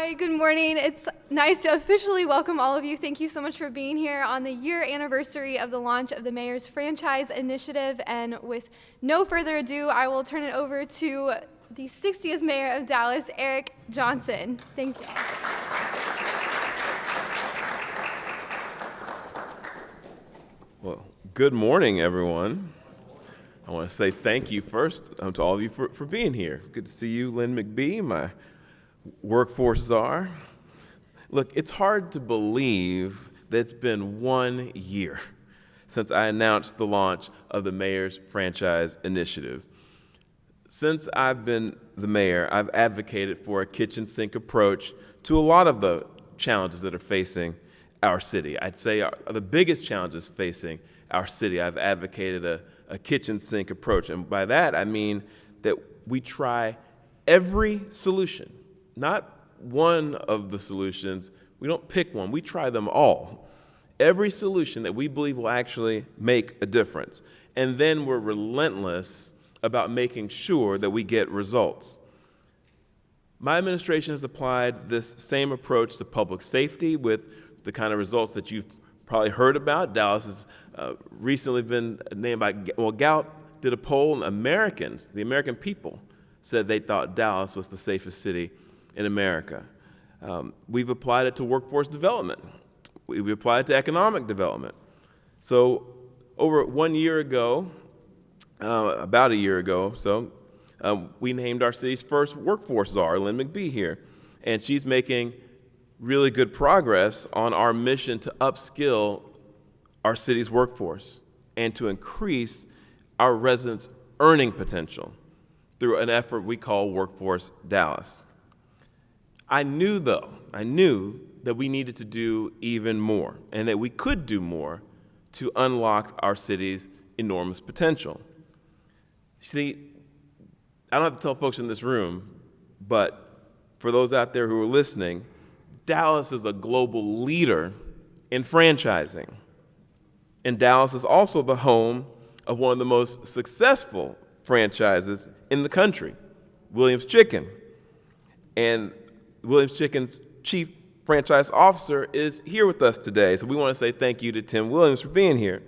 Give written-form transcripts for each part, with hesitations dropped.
Hi, good morning. It's nice to officially welcome all of you. Thank you so much for being here on the year anniversary of the launch of the Mayor's Franchise Initiative. And with no further ado, I will turn it over to the 60th Mayor of Dallas, Eric Johnson. Thank you. Well, good morning, everyone. I want to say thank you first to all of you for being here. Good to see you, Lynn McBee, my workforce czar. Look, it's hard to believe that it's been 1 year since I announced the launch of the Mayor's Franchise Initiative. Since I've been the mayor, I've advocated for a kitchen sink approach to a lot of the challenges that are facing our city. I'd say the biggest challenges facing our city, I've advocated a kitchen sink approach. And by that, I mean that we try every solution, not one of the solutions. We don't pick one, we try them all. Every solution that we believe will actually make a difference. And then we're relentless about making sure that we get results. My administration has applied this same approach to public safety with the kind of results that you've probably heard about. Dallas has recently been named by, Gallup did a poll, and Americans, the American people, said they thought Dallas was the safest city in America. We've applied it to workforce development. We've applied it to economic development. So over 1 year ago, about a year ago, we named our city's first workforce czar, Lynn McBee here, and she's making really good progress on our mission to upskill our city's workforce and to increase our residents' earning potential through an effort we call Workforce Dallas. I knew that we needed to do even more and that we could do more to unlock our city's enormous potential. See, I don't have to tell folks in this room, but for those out there who are listening, Dallas is a global leader in franchising. And Dallas is also the home of one of the most successful franchises in the country, Williams Chicken. And Williams Chicken's chief franchise officer is here with us today. So we want to say thank you to Tim Williams for being here.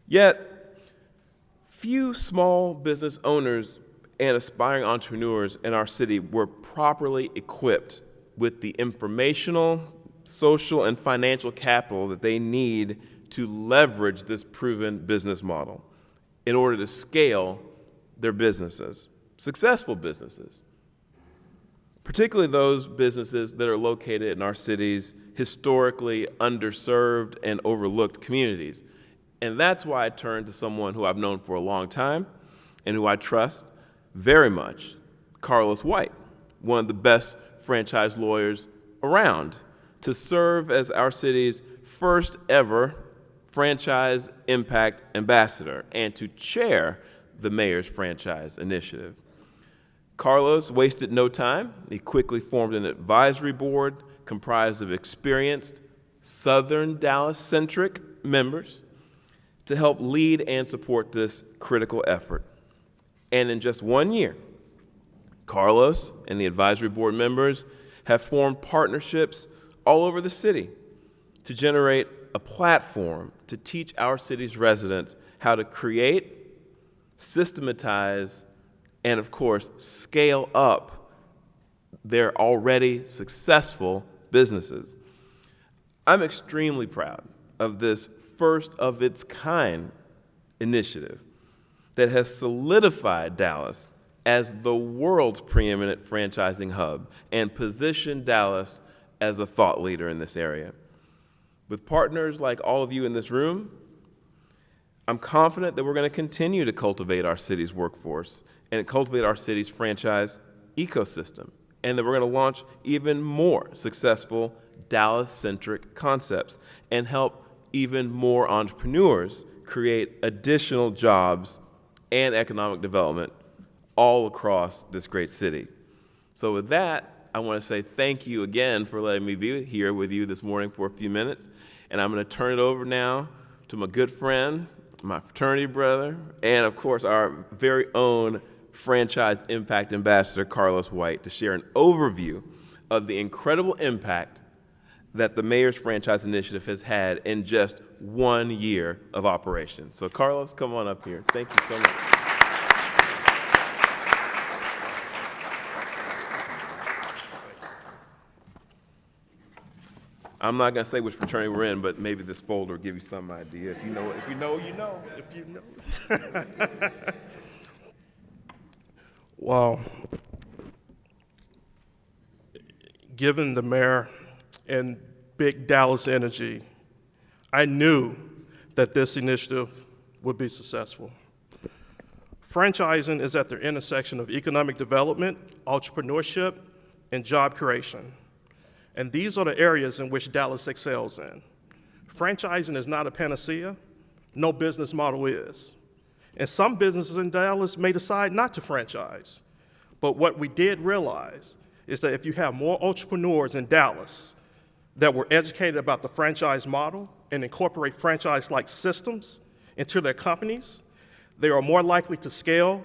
Yet, few small business owners and aspiring entrepreneurs in our city were properly equipped with the informational, social, and financial capital that they need to leverage this proven business model in order to scale their businesses, successful businesses, particularly those businesses that are located in our city's historically underserved and overlooked communities. And that's why I turned to someone who I've known for a long time and who I trust very much, Carlos White, one of the best franchise lawyers around, to serve as our city's first ever Franchise Impact Ambassador and to chair the Mayor's Franchise Initiative. Carlos wasted no time. He quickly formed an advisory board comprised of experienced Southern Dallas-centric members to help lead and support this critical effort. And in just 1 year, Carlos and the advisory board members have formed partnerships all over the city to generate a platform to teach our city's residents how to create, systematize, and of course, scale up their already successful businesses. I'm extremely proud of this first of its kind initiative that has solidified Dallas as the world's preeminent franchising hub and positioned Dallas as a thought leader in this area. With partners like all of you in this room, I'm confident that we're going to continue to cultivate our city's workforce and cultivate our city's franchise ecosystem, and that we're going to launch even more successful Dallas-centric concepts and help even more entrepreneurs create additional jobs and economic development all across this great city. So with that, I want to say thank you again for letting me be here with you this morning for a few minutes. And I'm going to turn it over now to my good friend, my fraternity brother, and of course our very own Franchise Impact Ambassador, Carlos White, to share an overview of the incredible impact that the Mayor's Franchise Initiative has had in just 1 year of operation. So Carlos, come on up here. Thank you so much. I'm not gonna say which fraternity we're in, but maybe this folder will give you some idea. If you know, you know. If you know. Well, given the mayor and big Dallas energy, I knew that this initiative would be successful. Franchising is at the intersection of economic development, entrepreneurship, and job creation. And these are the areas in which Dallas excels in. Franchising is not a panacea. No business model is. And some businesses in Dallas may decide not to franchise. But what we did realize is that if you have more entrepreneurs in Dallas that were educated about the franchise model and incorporate franchise-like systems into their companies, they are more likely to scale,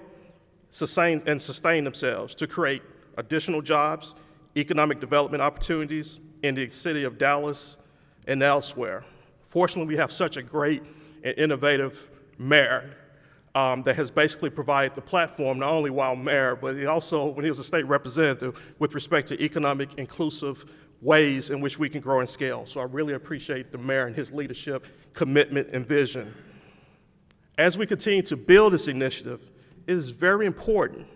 sustain themselves to create additional jobs, economic development opportunities in the city of Dallas and elsewhere. Fortunately, we have such a great and innovative mayor that has basically provided the platform, not only while mayor, but he also, when he was a state representative, with respect to economic inclusive ways in which we can grow and scale. So I really appreciate the mayor and his leadership, commitment, and vision. As we continue to build this initiative, it is very important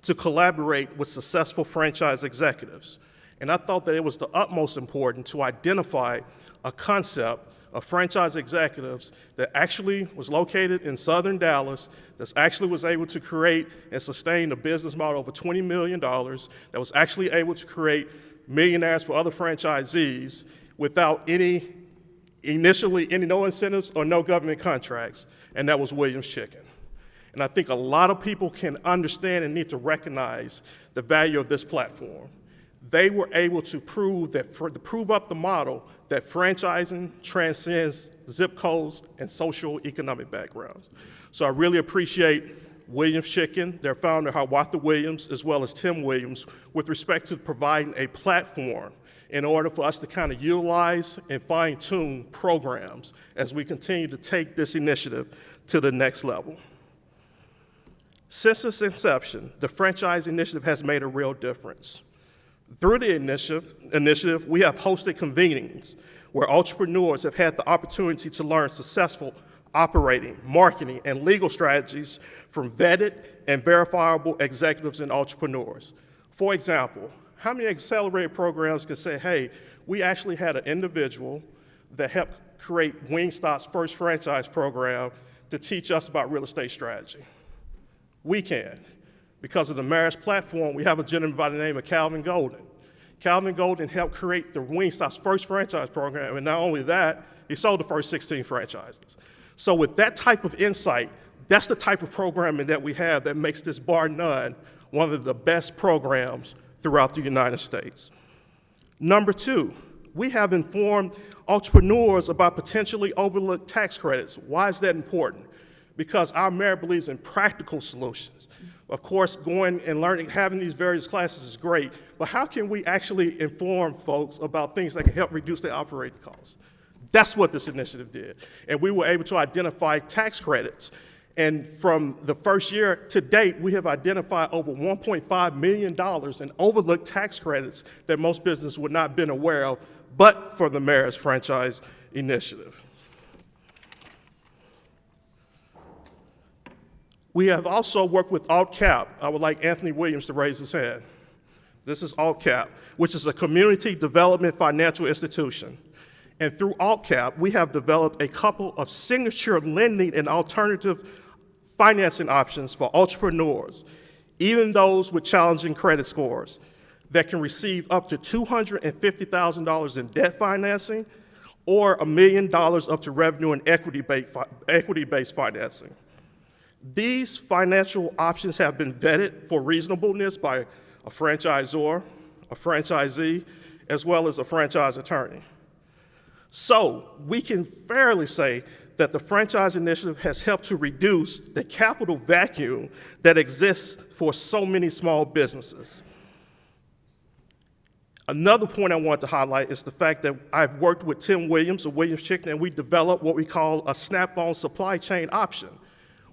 to collaborate with successful franchise executives. And I thought that it was the utmost important to identify a concept of franchise executives that actually was located in southern Dallas, that actually was able to create and sustain a business model over $20 million, that was actually able to create millionaires for other franchisees without initially no incentives or no government contracts, and that was Williams Chicken. And I think a lot of people can understand and need to recognize the value of this platform. They were able to prove up the model that franchising transcends zip codes and social economic backgrounds. So I really appreciate Williams Chicken, their founder, Hiawatha Williams, as well as Tim Williams, with respect to providing a platform in order for us to kind of utilize and fine-tune programs as we continue to take this initiative to the next level. Since its inception, the Franchise Initiative has made a real difference. Through the initiative, we have hosted convenings where entrepreneurs have had the opportunity to learn successful operating, marketing, and legal strategies from vetted and verifiable executives and entrepreneurs. For example, how many accelerated programs can say, hey, we actually had an individual that helped create Wingstop's first franchise program to teach us about real estate strategy? We can. Because of the Marriage Platform, we have a gentleman by the name of Calvin Golden. Calvin Golden helped create the Wingstop's first franchise program, and not only that, he sold the first 16 franchises. So with that type of insight, that's the type of programming that we have that makes this, bar none, one of the best programs throughout the United States. Number two, we have informed entrepreneurs about potentially overlooked tax credits. Why is that important? Because our mayor believes in practical solutions. Of course, going and learning, having these various classes is great, but how can we actually inform folks about things that can help reduce their operating costs? That's what this initiative did. And we were able to identify tax credits. And from the first year to date, we have identified over $1.5 million in overlooked tax credits that most businesses would not have been aware of, but for the Mayor's Franchise Initiative. We have also worked with AltCap. I would like Anthony Williams to raise his hand. This is AltCap, which is a community development financial institution. And through AltCap, we have developed a couple of signature lending and alternative financing options for entrepreneurs, even those with challenging credit scores, that can receive up to $250,000 in debt financing or $1 million up to revenue and equity-based financing. These financial options have been vetted for reasonableness by a franchisor, a franchisee, as well as a franchise attorney. So we can fairly say that the Franchise Initiative has helped to reduce the capital vacuum that exists for so many small businesses. Another point I want to highlight is the fact that I've worked with Tim Williams of Williams Chicken, and we developed what we call a snap-on supply chain option.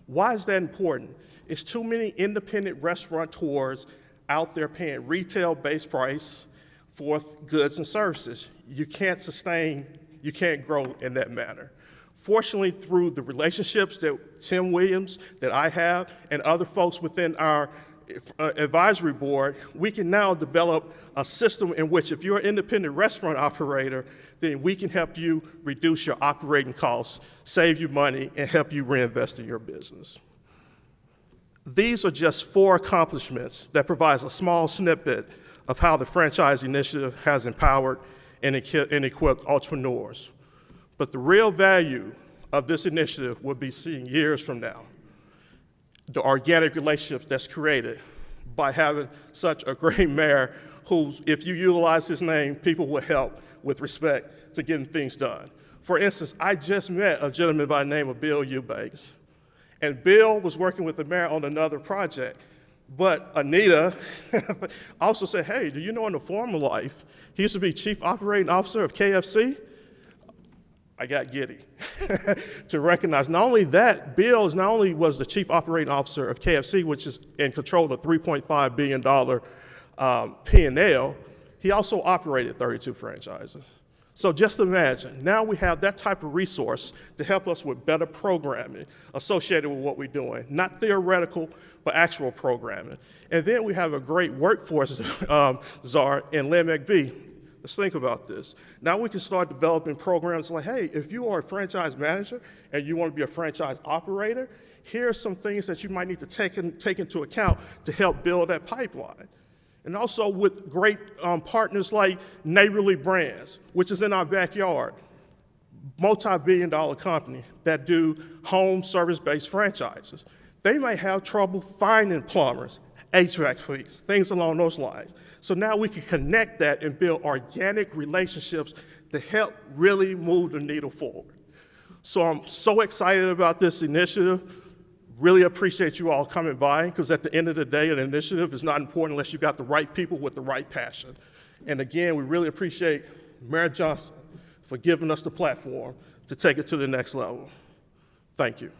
Why is that important? It's too many independent restaurateurs out there paying retail-based price for goods and services. You can't sustain, you can't grow in that manner. Fortunately, through the relationships that Tim Williams, that I have, and other folks within our advisory board, we can now develop a system in which if you're an independent restaurant operator, then we can help you reduce your operating costs, save you money, and help you reinvest in your business. These are just 4 accomplishments that provides a small snippet of how the Franchise Initiative has empowered and equipped entrepreneurs. But the real value of this initiative will be seen years from now. The organic relationships that's created by having such a great mayor who, if you utilize his name, people will help with respect to getting things done. For instance, I just met a gentleman by the name of Bill Eubanks. And Bill was working with the mayor on another project. But Anita also said, hey, do you know in the former life, he used to be chief operating officer of KFC? I got giddy to recognize not only that, Bill not only was the chief operating officer of KFC, which is in control of $3.5 billion P&L, he also operated 32 franchises. So just imagine, now we have that type of resource to help us with better programming associated with what we're doing, not theoretical, but actual programming. And then we have a great workforce, czar, in Lynn McBee. Let's think about this. Now we can start developing programs like, hey, if you are a franchise manager and you want to be a franchise operator, here are some things that you might need to take into account to help build that pipeline. And also with great partners like Neighborly Brands, which is in our backyard, multi-billion-dollar company that do home service-based franchises. They might have trouble finding plumbers, HVAC freaks, things along those lines. So now we can connect that and build organic relationships to help really move the needle forward. So I'm so excited about this initiative. Really appreciate you all coming by, because at the end of the day, an initiative is not important unless you got the right people with the right passion. And again, we really appreciate Mayor Johnson for giving us the platform to take it to the next level. Thank you.